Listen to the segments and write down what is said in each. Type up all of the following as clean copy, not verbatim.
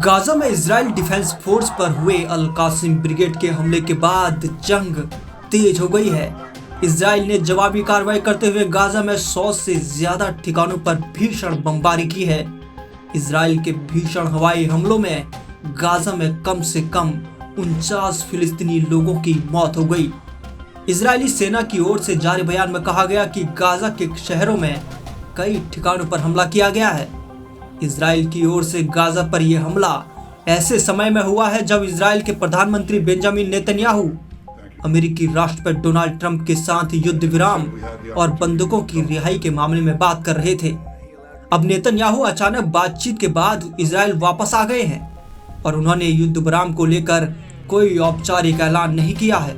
Gaza में Israel defence force पर हुए अल कासिम ब्रिगेड के हमले के बाद जंग तेज हो गई है। इजराइल ने जवाबी कार्रवाई करते हुए गाजा में 100 से ज्यादा ठिकानों पर भीषण बमबारी की है। इजराइल के भीषण हवाई हमलों में गाजा में कम से कम 49 फिलिस्तीनी लोगों की मौत हो गई। इजरायली सेना की ओर से जारी बयान में कहा गया कि गाजा के शहरों में कई ठिकानों पर हमला किया गया है। इजराइल की ओर से गाजा पर यह हमला ऐसे समय में हुआ है जब इजराइल के प्रधानमंत्री बेंजामिन नेतन्याहू अमेरिकी राष्ट्रपति डोनाल्ड ट्रंप के साथ युद्ध विराम और बंधकों की रिहाई के मामले में बात कर रहे थे। अब नेतन्याहू अचानक बातचीत के बाद इजराइल वापस आ गए हैं और उन्होंने युद्ध विराम को लेकर कोई औपचारिक ऐलान नहीं किया है।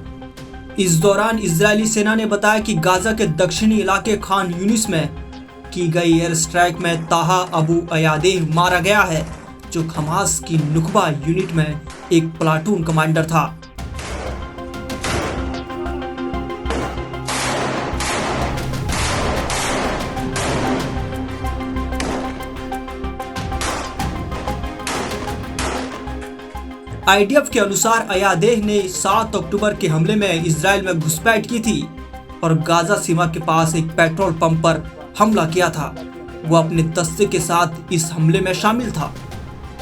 इस दौरान इजरायली सेना ने बताया कि गाजा के दक्षिणी इलाके खान यूनिस में की गई एयर स्ट्राइक में ताहा अबू अयादेह मारा गया है, जो हमास की नुकबा यूनिट में एक प्लाटून कमांडर था। आईडीएफ के अनुसार अयादेह ने 7 अक्टूबर के हमले में इजराइल में घुसपैठ की थी और गाजा सीमा के पास एक पेट्रोल पंप पर हमला किया था। वो अपने दस्ते के साथ इस हमले में शामिल था।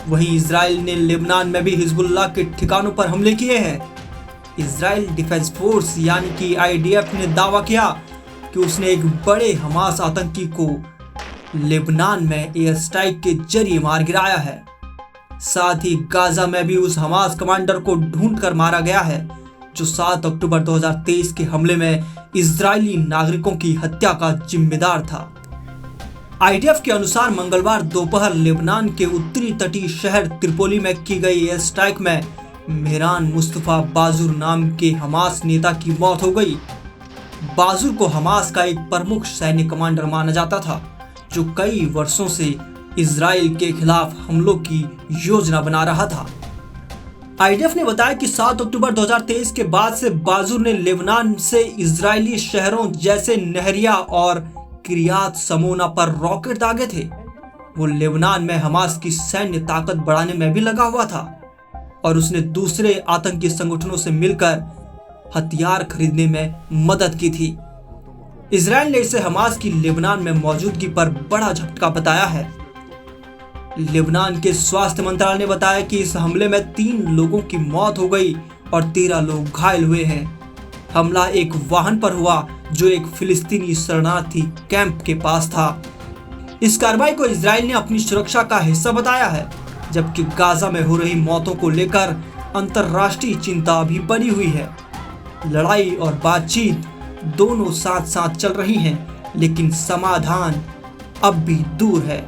वहीं इजराइल ने लेबनान में भी हिजबुल्लाह के ठिकानों पर हमले किए हैं। इजराइल डिफेंस फोर्स यानी कि आईडीएफ ने दावा किया कि उसने एक बड़े हमास आतंकी को लेबनान में एयर स्ट्राइक के जरिए मार गिराया है। साथ ही गाजा में भी उस हमास कमांडर को ढूंढकर मारा गया है जो 7 अक्टूबर 2023 के हमले में इजरायली नागरिकों की हत्या का जिम्मेदार था। आईडीएफ के अनुसार मंगलवार दोपहर लेबनान के उत्तरी तटीय शहर त्रिपोली में की गई एयर स्ट्राइक में मेहरान मुस्तफा बाजुर नाम के हमास नेता की मौत हो गई। बाजुर को हमास का एक प्रमुख सैन्य कमांडर माना जाता था, जो कई वर्षों से इजराइल के खिलाफ हमलों की योजना बना रहा था। आईडीएफ ने बताया कि 7 अक्टूबर 2023 के बाद से बाजुर ने लेबनान से इजरायली शहरों जैसे नहरिया और किरियात समोना पर रॉकेट दागे थे। वो लेबनान में हमास की सैन्य ताकत बढ़ाने में भी लगा हुआ था और उसने दूसरे आतंकी संगठनों से मिलकर हथियार खरीदने में मदद की थी। इजराइल ने इसे हमास की लेबनान में मौजूदगी पर बड़ा झटका बताया है। लेबनान के स्वास्थ्य मंत्रालय ने बताया कि इस हमले में 3 लोगों की मौत हो गई और 13 लोग घायल हुए हैं। हमला एक वाहन पर हुआ जो एक फिलिस्तीनी शरणार्थी कैंप के पास था। इस कार्रवाई को इजराइल ने अपनी सुरक्षा का हिस्सा बताया है, जबकि गाजा में हो रही मौतों को लेकर अंतर्राष्ट्रीय चिंता भी बनी हुई है। लड़ाई और बातचीत दोनों साथ साथ चल रही हैं, लेकिन समाधान अब भी दूर है।